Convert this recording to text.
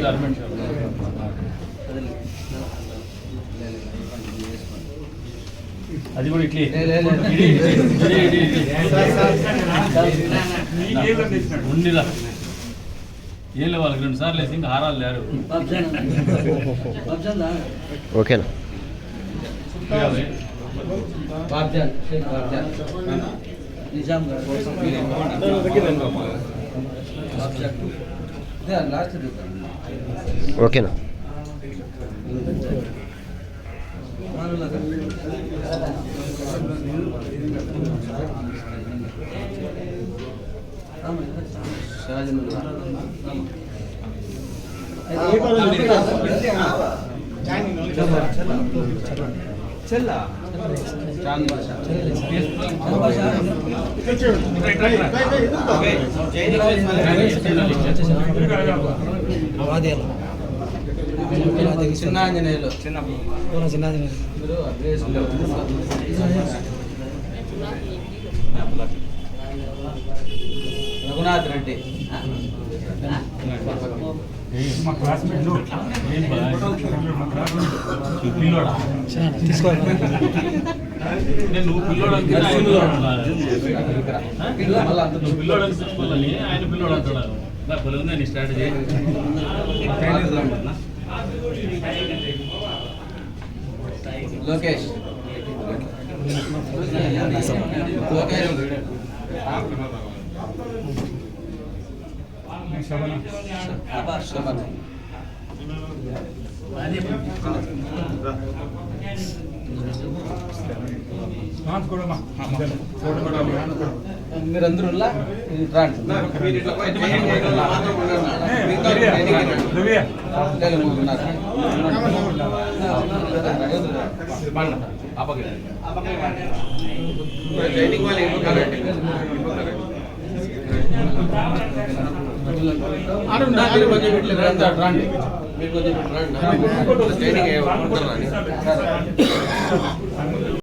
Garment shop అది కూడా ఇట్లే ఉండిరా ఏం లేవు వాళ్ళకి 2 సార్లు వేసి ఇంకా హారాలు లేరు. ఓకేనా ఓకేనా చిన్న ఆంజనేయులు రఘునాథ్ రెడ్డి మా క్లాస్మేట్ తీసుకోవాలి నువ్వు పిల్లోడు పిల్లోడని ఆయన పిల్లోడు అంటున్నాడు. భలే ఉందా నీ స్ట్రాటజీ? లోకేష్ మీరందరూ కొంచెం